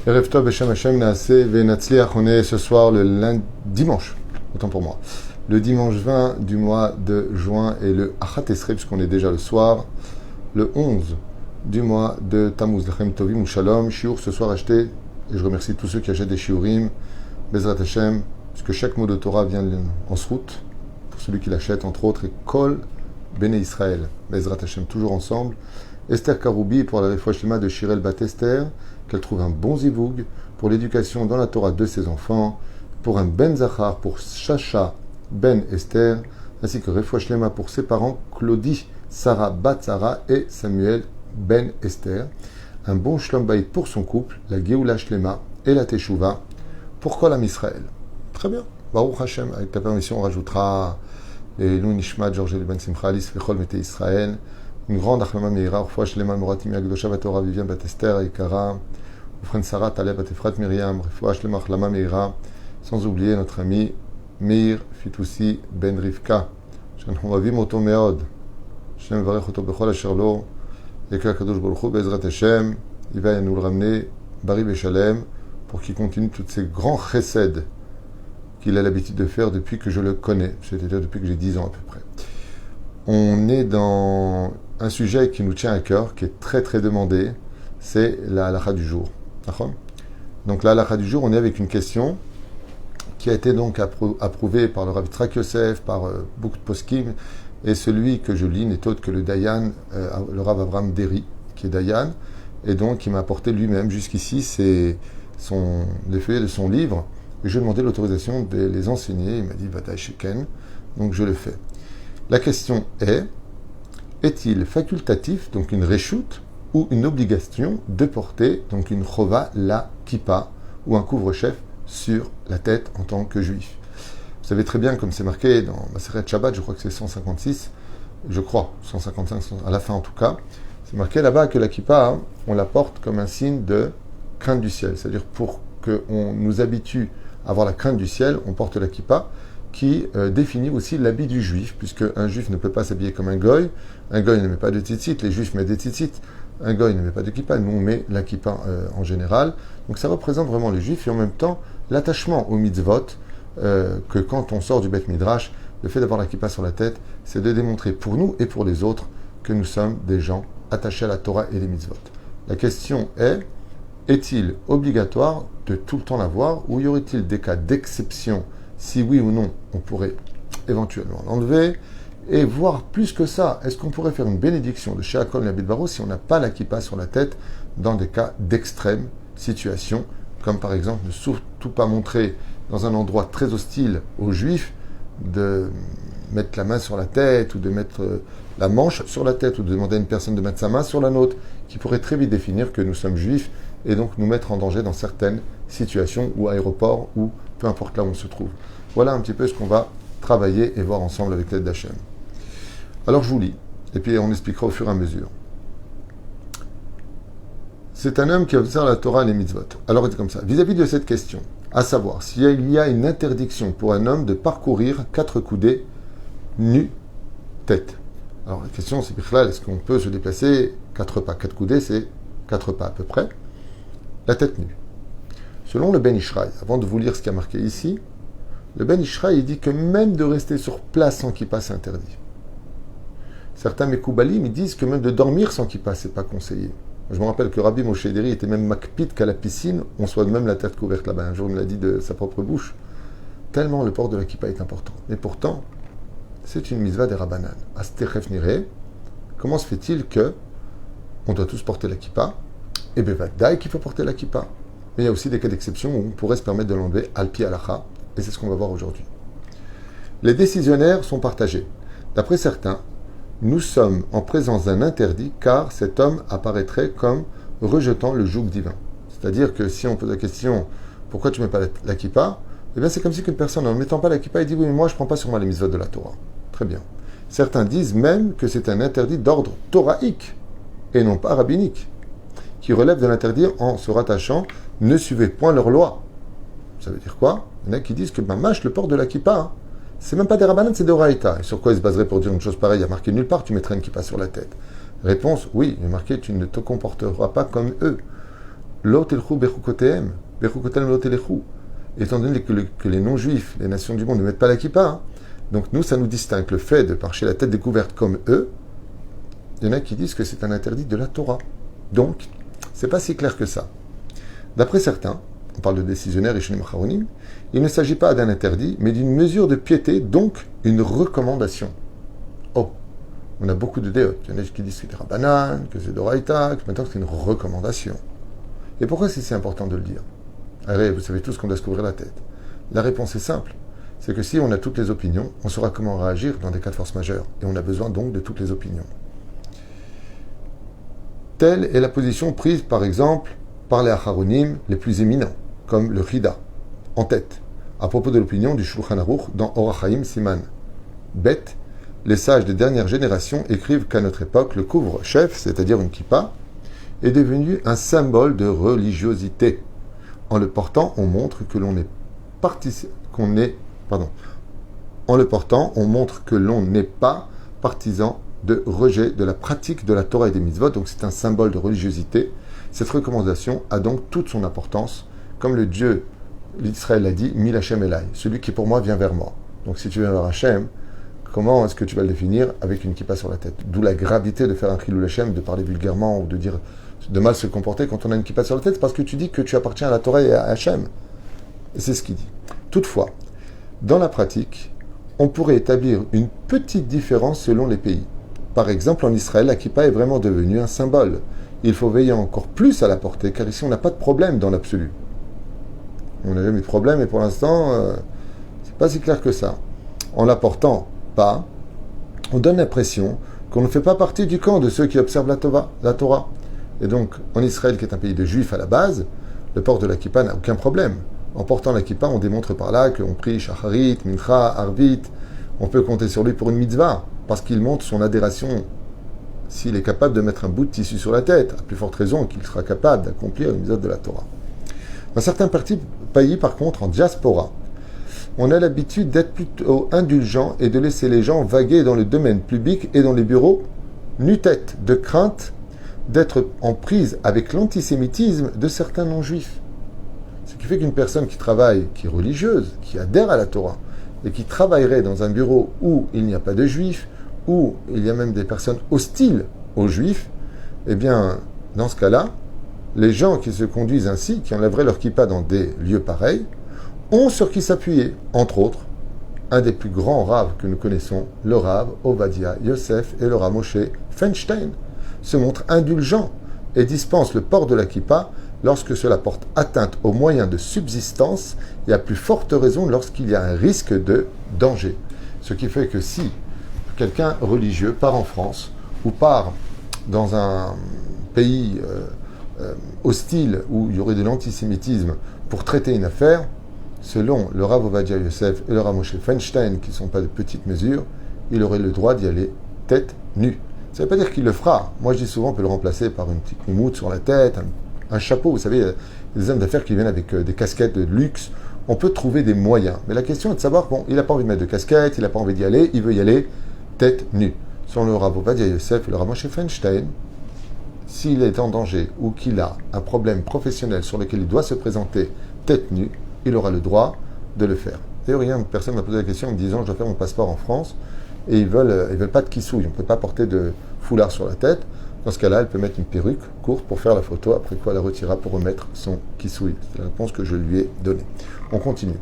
Erev Tov Beshem Hashem Naaseh Venatzliach. On est ce soir dimanche, autant pour moi. Le dimanche 20 du mois de juin et le Achat Esrei, puisqu'on est déjà le soir. Le 11 du mois de Tammuz, Lechem Tovim ou Shalom. Shiur ce soir acheté, et je remercie tous ceux qui achètent des Shiurim, Bezrat Hashem, puisque chaque mot de Torah vient en route, pour celui qui l'achète entre autres, et Kol Bene Israël, Bezrat Hashem, toujours ensemble. Esther Karoubi pour la Refoua Shlema de Shirel Bat Esther, qu'elle trouve un bon zivoug pour l'éducation dans la Torah de ses enfants, pour un Ben Zachar, pour Chacha Ben Esther, ainsi que Refoua Shlema pour ses parents, Claudie Sarah Bat Sarah et Samuel Ben Esther. Un bon Shlom Bayit pour son couple, la Geoula Shlema et la Teshuva, pour Kol Am Israël. Très bien. Baruch Hashem, avec ta permission, on rajoutera les Lou Nishmat, Georges Ben Simcha, Alice, Vechol Mete Israël. Une grande Achlama Meira, Refoua Shlema, Moratim Yagdosha Vatora, Vivian Bat Esther, Ikara, Oufren Sarah, Taleb Bat Efrat Myriam, Refoua Shlema, Achlama Meira, sans oublier notre ami Meir Fitoussi Ben Rivka, שאנחנו אוהבים אותו מאוד, השם מברך אותו בכל אשר לו, יקרא הקדוש ברוך הוא בעזרת השם, il va nous le ramener Bari Beshalem, pour qu'il continue tous ces grands chesed qu'il a l'habitude de faire depuis que je le connais, c'est-à-dire depuis que j'ai 10 ans à peu près. On est dans un sujet qui nous tient à cœur, qui est très très demandé, c'est la halakha du jour. Donc la halakha du jour, on est avec une question qui a été donc approuvée par le Rav Yitzhak Yosef, par beaucoup de poskim, et celui que je lis n'est autre que le Dayan, le Rav Avraham Deri, qui est Dayan, et donc qui m'a apporté lui-même jusqu'ici les feuillets de son livre, et je lui ai demandé l'autorisation de les enseigner, il m'a dit Vataï Sheken, donc je le fais. La question est-il facultatif, donc une réchoute, ou une obligation de porter, donc une chova, la kippa, ou un couvre-chef sur la tête en tant que juif? Vous savez très bien, comme c'est marqué dans Maseret Shabbat, je crois que c'est 156, je crois, 155, à la fin en tout cas, c'est marqué là-bas que la kippa, on la porte comme un signe de crainte du ciel. C'est-à-dire pour qu'on nous habitue à avoir la crainte du ciel, on porte la kippa, qui définit aussi l'habit du juif, puisque un juif ne peut pas s'habiller comme un goy ne met pas de tzitzit, les juifs mettent des tzitzit, un goy ne met pas de kippa, nous on met la kippa en général. Donc ça représente vraiment les juifs et en même temps l'attachement au mitzvot, que quand on sort du Beth Midrash, le fait d'avoir la kippa sur la tête, c'est de démontrer pour nous et pour les autres que nous sommes des gens attachés à la Torah et les mitzvot. La question est-il obligatoire de tout le temps l'avoir, ou y aurait-il des cas d'exception? Si oui ou non, on pourrait éventuellement l'enlever. Et voir plus que ça, est-ce qu'on pourrait faire une bénédiction de Sheakol Nabid Baro si on n'a pas la kippa sur la tête dans des cas d'extrême situation, comme par exemple ne surtout pas montrer dans un endroit très hostile aux juifs de mettre la main sur la tête ou de mettre la manche sur la tête ou de demander à une personne de mettre sa main sur la nôtre, qui pourrait très vite définir que nous sommes juifs et donc nous mettre en danger dans certaines situations ou aéroports ou peu importe là où on se trouve. Voilà un petit peu ce qu'on va travailler et voir ensemble avec l'aide d'Hachem. Alors je vous lis, et puis on expliquera au fur et à mesure. C'est un homme qui observe la Torah et les mitzvot. Alors c'est comme ça. Vis-à-vis de cette question, à savoir s'il y a une interdiction pour un homme de parcourir 4 coudées nu tête. Alors la question c'est est-ce qu'on peut se déplacer 4 pas? 4 coudées c'est 4 pas à peu près. La tête nue. Selon le Ben Ishraï, avant de vous lire ce qui a marqué ici, le Ben Ishraï il dit que même de rester sur place sans kippa c'est interdit. Certains Mekoubalim ils disent que même de dormir sans kippa c'est pas conseillé. Je me rappelle que Rabbi Moshe Deri était même makpid qu'à la piscine, on soit même la tête couverte là-bas. Un jour il me l'a dit de sa propre bouche. Tellement le port de la kippa est important. Mais pourtant, c'est une mitzvah des Rabbanan. Astechef nire, comment se fait-il que on doit tous porter la kippa? Et bien, vadaï qu'il faut porter la kippa. Mais il y a aussi des cas d'exception où on pourrait se permettre de l'enlever al-pi halacha, et c'est ce qu'on va voir aujourd'hui. Les décisionnaires sont partagés. D'après certains, nous sommes en présence d'un interdit car cet homme apparaîtrait comme rejetant le joug divin. C'est-à-dire que si on pose la question pourquoi tu ne mets pas la kippa, eh bien c'est comme si qu'une personne en ne mettant pas la kippa, il dit oui mais moi je ne prends pas sur moi les mitzvot de la Torah. Très bien. Certains disent même que c'est un interdit d'ordre torahique et non pas rabbinique, qui relève de l'interdit en se rattachant ne suivez point leur loi. Ça veut dire quoi? Il y en a qui disent que mamash, le port de la kippa, c'est même pas des rabbanan, c'est des oraïta. Et sur quoi ils se baseraient pour dire une chose pareille? Il y a marqué nulle part, tu mettrais une kippa sur la tête. Réponse, oui, il est marqué, tu ne te comporteras pas comme eux. Lo telchu bechukotehem, bechukotem lo telechu. Étant donné que les non-juifs, les nations du monde ne mettent pas la kippa, hein, donc nous, ça nous distingue le fait de marcher la tête découverte comme eux. Il y en a qui disent que c'est un interdit de la Torah. Donc, c'est pas si clair que ça. D'après certains, on parle de décisionnaires et Rishonim Acharonim, il ne s'agit pas d'un interdit, mais d'une mesure de piété, donc une recommandation. Oh, on a beaucoup de déotes. Il y en a qui disent que c'est des Rabbanan, que c'est d'Oraïta, que maintenant c'est une recommandation. Et pourquoi c'est si important de le dire? Allez, vous savez tous qu'on doit se couvrir la tête. La réponse est simple. C'est que si on a toutes les opinions, on saura comment réagir dans des cas de force majeure. Et on a besoin donc de toutes les opinions. Telle est la position prise, par exemple, par les Acharonim les plus éminents, comme le Chida, en tête, à propos de l'opinion du Shulchan Aruch dans Orach Chaim Siman. Bête, les sages des dernières générations écrivent qu'à notre époque, le couvre-chef, c'est-à-dire une kippa, est devenu un symbole de religiosité. En le portant, on montre que l'on n'est pas partisan de rejet de la pratique de la Torah et des mitzvot, donc c'est un symbole de religiosité. Cette recommandation a donc toute son importance, comme le Dieu, l'Israël l'a dit, Mil Hashem Elai, celui qui pour moi vient vers moi. Donc si tu viens vers Hashem, comment est-ce que tu vas le définir avec une kippa sur la tête? D'où la gravité de faire un Chilul Hashem, de parler vulgairement ou de dire de mal se comporter quand on a une kippa sur la tête, parce que tu dis que tu appartiens à la Torah et à Hashem. Et c'est ce qu'il dit. Toutefois, dans la pratique, on pourrait établir une petite différence selon les pays. Par exemple, en Israël, la kippa est vraiment devenue un symbole. Il faut veiller encore plus à la porter, car ici on n'a pas de problème dans l'absolu. On n'a jamais eu de problème, et pour l'instant, c'est pas si clair que ça. En la portant pas, on donne l'impression qu'on ne fait pas partie du camp de ceux qui observent la Torah. Et donc, en Israël, qui est un pays de juifs à la base, le port de la kippa n'a aucun problème. En portant la kippa, on démontre par là qu'on prie Shacharit, Mincha, Arvit. On peut compter sur lui pour une mitzvah, parce qu'il montre son adhération. S'il est capable de mettre un bout de tissu sur la tête, à plus forte raison qu'il sera capable d'accomplir une mitzvah de la Torah. Dans certains pays, par contre, en diaspora, on a l'habitude d'être plutôt indulgent et de laisser les gens vaguer dans le domaine public et dans les bureaux, nu-tête, de crainte d'être en prise avec l'antisémitisme de certains non-juifs. Ce qui fait qu'une personne qui travaille, qui est religieuse, qui adhère à la Torah, et qui travaillerait dans un bureau où il n'y a pas de juifs, où il y a même des personnes hostiles aux juifs, eh bien, dans ce cas-là, les gens qui se conduisent ainsi, qui enlèveraient leur kippa dans des lieux pareils, ont sur qui s'appuyer, entre autres, un des plus grands raves que nous connaissons, le rave Ovadia Yosef et le rave Moshe Feinstein, se montrent indulgents et dispensent le port de la kippa lorsque cela porte atteinte aux moyens de subsistance et à plus forte raison lorsqu'il y a un risque de danger. Ce qui fait que si quelqu'un religieux part en France ou part dans un pays hostile où il y aurait de l'antisémitisme pour traiter une affaire, selon le Rav Ovadia Yosef et le Rav Moshe Feinstein, qui ne sont pas de petites mesures, il aurait le droit d'y aller tête nue. Ça ne veut pas dire qu'il le fera. Moi, je dis souvent, on peut le remplacer par une petite moumoute sur la tête, un chapeau. Vous savez, il y a des hommes d'affaires qui viennent avec des casquettes de luxe. On peut trouver des moyens. Mais la question est de savoir, bon, il n'a pas envie de mettre de casquette, il n'a pas envie d'y aller, il veut y aller tête nue. Selon le Rav Ovadia Yosef et le Rav Moshe Feinstein, s'il est en danger ou qu'il a un problème professionnel sur lequel il doit se présenter tête nue, il aura le droit de le faire. D'ailleurs, il y a une personne m'a posé la question en me disant, je dois faire mon passeport en France, et ils veulent pas de kissouille, on ne peut pas porter de foulard sur la tête. Dans ce cas-là, elle peut mettre une perruque courte pour faire la photo, après quoi elle la retirera pour remettre son kissouille. C'est la réponse que je lui ai donnée. On continue.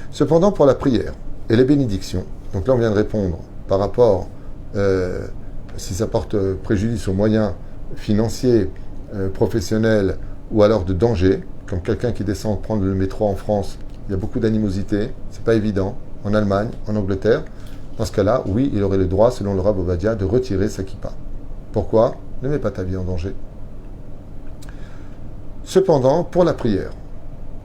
Cependant, pour la prière et les bénédictions, donc là on vient de répondre par rapport si ça porte préjudice aux moyens financiers, professionnels ou alors de danger, comme quelqu'un qui descend prendre le métro en France, il y a beaucoup d'animosité, c'est pas évident, en Allemagne, en Angleterre. Dans ce cas-là, oui, il aurait le droit, selon le Rav Ovadia, de retirer sa kippa. Pourquoi? Ne mets pas ta vie en danger. Cependant, pour la prière,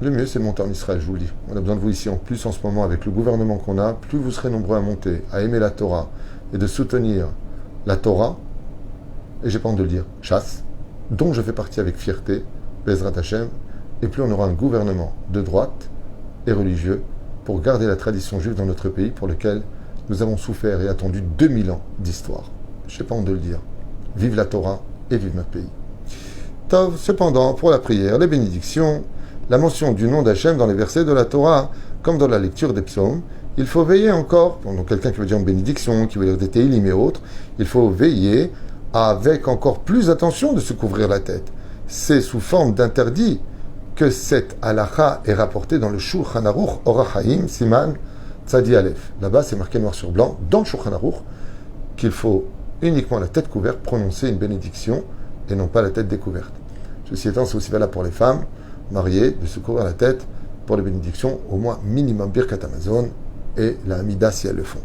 le mieux c'est de monter en Israël, je vous le dis. On a besoin de vous ici en plus en ce moment avec le gouvernement qu'on a. Plus vous serez nombreux à monter, à aimer la Torah et de soutenir la Torah, et j'ai pas honte de le dire, chasse, dont je fais partie avec fierté, Bezrat Hashem, et plus on aura un gouvernement de droite et religieux pour garder la tradition juive dans notre pays pour lequel nous avons souffert et attendu 2000 ans d'histoire. Je n'ai pas honte de le dire. Vive la Torah et vive notre pays. Tov, cependant, pour la prière, les bénédictions, la mention du nom d'Hachem dans les versets de la Torah, comme dans la lecture des psaumes, il faut veiller encore, donc quelqu'un qui veut dire une bénédiction, qui veut dire des télim et autres, il faut veiller avec encore plus attention de se couvrir la tête. C'est sous forme d'interdit que cette halakha est rapportée dans le Shulchan Aruch Orach Chaim Siman Tzadi Aleph. Là-bas, c'est marqué noir sur blanc, dans le Shulchan Aruch, qu'il faut uniquement la tête couverte prononcer une bénédiction et non pas la tête découverte. Ceci étant, c'est aussi valable pour les femmes mariées de se couvrir la tête pour les bénédictions, au moins minimum Birkat Hamazon et la Hamida si elles le font.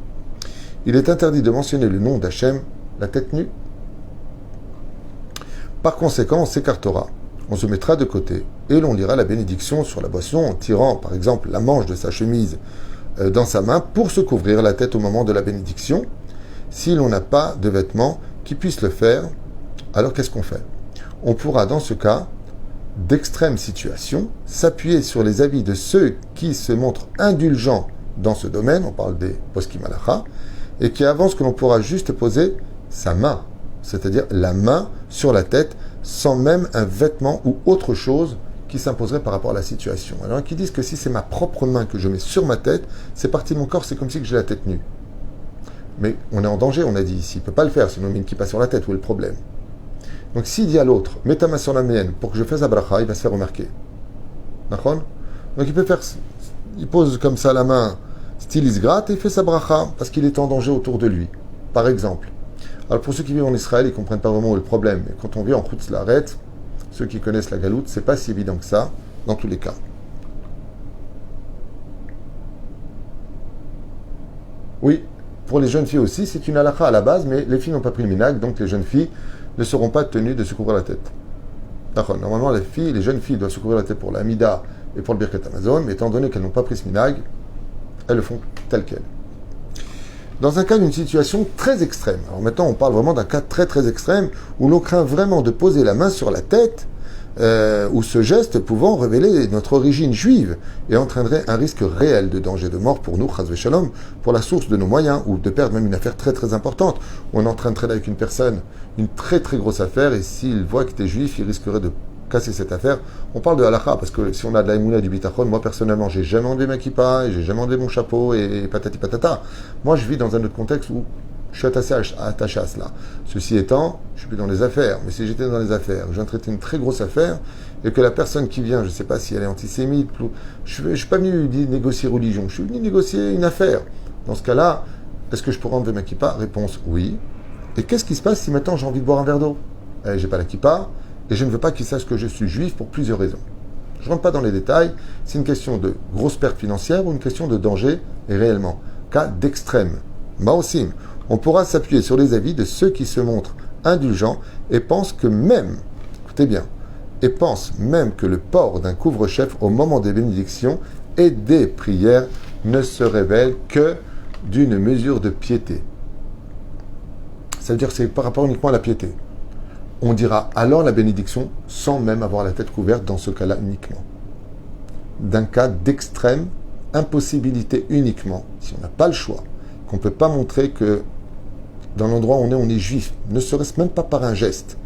Il est interdit de mentionner le nom d'Hachem, la tête nue. Par conséquent, on s'écartera, on se mettra de côté et l'on lira la bénédiction sur la boisson en tirant par exemple la manche de sa chemise dans sa main pour se couvrir la tête au moment de la bénédiction. Si l'on n'a pas de vêtements qui puissent le faire, alors qu'est-ce qu'on fait? On pourra dans ce cas d'extrême situation s'appuyer sur les avis de ceux qui se montrent indulgents dans ce domaine, on parle des poskim halacha, et qui avancent que l'on pourra juste poser sa main, c'est-à-dire la main sur la tête, sans même un vêtement ou autre chose qui s'imposerait par rapport à la situation. Alors qui disent que si c'est ma propre main que je mets sur ma tête, c'est partie de mon corps, c'est comme si j'ai la tête nue. Mais on est en danger, on a dit ici, il ne peut pas le faire, sinon il met une kippa sur la tête, où est le problème? Donc s'il dit à l'autre, mets ta main sur la mienne pour que je fasse la bracha, il va se faire remarquer. D'accord? Donc il peut faire, il pose comme ça la main, style il se gratte et il fait sa bracha parce qu'il est en danger autour de lui, par exemple. Alors pour ceux qui vivent en Israël, ils ne comprennent pas vraiment où est le problème. Mais quand on vit en Chutz La'aretz, ceux qui connaissent la galoute, c'est pas si évident que ça, dans tous les cas. Oui, pour les jeunes filles aussi, c'est une halakha à la base, mais les filles n'ont pas pris le minag, donc les jeunes filles ne seront pas tenues de se couvrir la tête. D'accord. Normalement, les jeunes filles doivent se couvrir la tête pour l'Amida et pour le Birkat Hamazon, mais étant donné qu'elles n'ont pas pris ce minag, elles le font tel quel. Dans un cas d'une situation très extrême, alors maintenant on parle vraiment d'un cas très très extrême, où l'on craint vraiment de poser la main sur la tête, ou ce geste pouvant révéler notre origine juive et entraînerait un risque réel de danger de mort pour nous, chas v'shalom, pour la source de nos moyens, ou de perdre même une affaire très très importante. On est en train de traîner avec une personne, une très très grosse affaire, et s'il voit que tu es juif, il risquerait de casser cette affaire. On parle de halakha, parce que si on a de la émouna du bitachon, moi personnellement, j'ai jamais enlevé ma kippa, et j'ai jamais enlevé mon chapeau, et patati patata. Moi je vis dans un autre contexte où je suis attaché à cela. Ceci étant, je suis plus dans les affaires, mais si j'étais dans les affaires, je viens de traiter une très grosse affaire, et que la personne qui vient, je ne sais pas si elle est antisémite, je ne suis pas venu négocier religion, je suis venu négocier une affaire. Dans ce cas-là, est-ce que je pourrais enlever ma kippa? Réponse oui. Et qu'est-ce qui se passe si maintenant j'ai envie de boire un verre d'eau? J'ai pas la kippa, et je ne veux pas qu'il sache que je suis juif pour plusieurs raisons. Je ne rentre pas dans les détails, c'est une question de grosse perte financière ou une question de danger, et réellement. Cas d'extrême. Maosim. On pourra s'appuyer sur les avis de ceux qui se montrent indulgents et pensent que même, écoutez bien, et pensent même que le port d'un couvre-chef au moment des bénédictions et des prières ne se révèle que d'une mesure de piété. Ça veut dire que c'est par rapport uniquement à la piété. On dira alors la bénédiction sans même avoir la tête couverte dans ce cas-là uniquement. D'un cas d'extrême impossibilité uniquement, si on n'a pas le choix, qu'on ne peut pas montrer que dans l'endroit où on est juif, ne serait-ce même pas par un geste.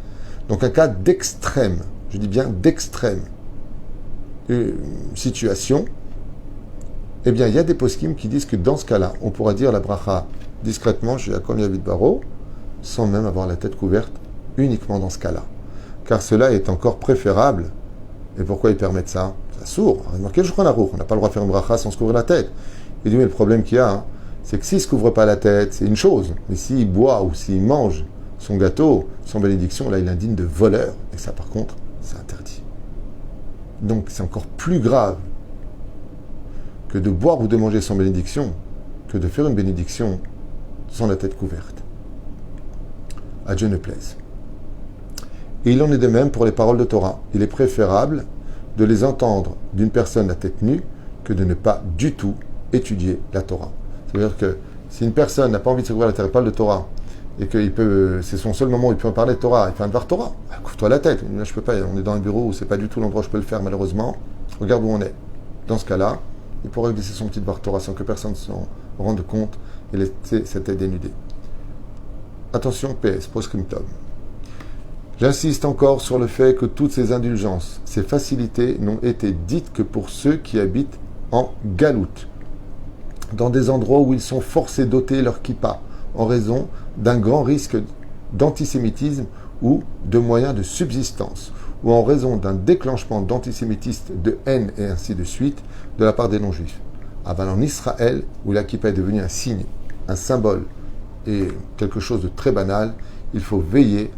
Donc un cas d'extrême, je dis bien d'extrême situation, eh bien il y a des poskim qui disent que dans ce cas-là, on pourra dire la bracha discrètement chez Yaakov Yavid Baro, sans même avoir la tête couverte, uniquement dans ce cas-là. Car cela est encore préférable. Et pourquoi ils permettent ça? C'est sourd. On n'a pas le droit de faire une bracha sans se couvrir la tête. Il dit mais le problème qu'il y a, c'est que s'il ne se couvre pas la tête, c'est une chose. Mais s'il boit ou s'il mange son gâteau, son bénédiction, là, il est indigne de voleur. Et ça, par contre, c'est interdit. Donc, c'est encore plus grave que de boire ou de manger sans bénédiction que de faire une bénédiction sans la tête couverte. À Dieu ne plaise. Et il en est de même pour les paroles de Torah. Il est préférable de les entendre d'une personne à tête nue que de ne pas du tout étudier la Torah. C'est-à-dire que si une personne n'a pas envie de se couvrir la tête, elle parle de Torah, et que c'est son seul moment où il peut en parler de Torah, il fait un devoir Torah, couvre-toi la tête. Là, je peux pas, on est dans un bureau où c'est pas du tout l'endroit où je peux le faire, malheureusement. Regarde où on est. Dans ce cas-là, il pourrait glisser son petit devoir Torah sans que personne ne s'en rende compte et laisser cette tête dénudée. Attention, PS, post-scriptum. J'insiste encore sur le fait que toutes ces indulgences, ces facilités n'ont été dites que pour ceux qui habitent en galoute, dans des endroits où ils sont forcés d'ôter leur kippa, en raison d'un grand risque d'antisémitisme ou de moyens de subsistance, ou en raison d'un déclenchement d'antisémitisme, de haine et ainsi de suite de la part des non-juifs. Aval en Israël, où la kippa est devenue un signe, un symbole et quelque chose de très banal, il faut veiller,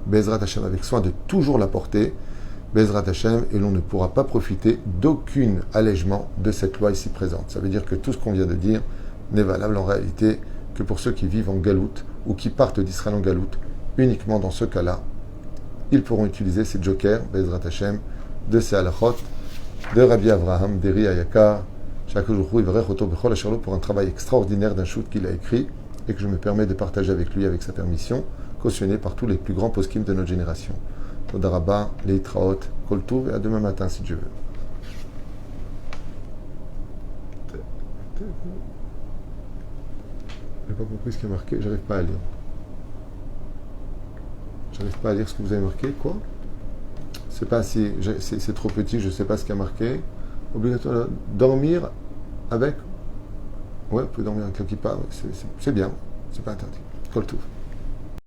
Bezrat Hashem, avec soin de toujours la porter, Bezrat Hashem, et l'on ne pourra pas profiter d'aucun allègement de cette loi ici présente. Ça veut dire que tout ce qu'on vient de dire n'est valable en réalité que pour ceux qui vivent en galoute ou qui partent d'Israël en galoute. Uniquement dans ce cas-là, ils pourront utiliser ces jokers, Bezrat Hashem, de ces halachot, de Rabbi Avraham, d'Eri Ayakar, pour un travail extraordinaire d'un shoot qu'il a écrit et que je me permets de partager avec lui avec sa permission, cautionné par tous les plus grands poskim de notre génération. Todarabah, Leitraot, Kol Tov, et à demain matin si Dieu veut. Je n'ai pas compris ce qui est marqué, j'arrive pas à lire. J'arrive pas à lire ce que vous avez marqué, quoi? C'est pas si, c'est trop petit, je ne sais pas ce qui a marqué. Obligatoire de dormir avec. Ouais, vous pouvez dormir avec un kippa, c'est bien, c'est pas interdit. Kol Tov.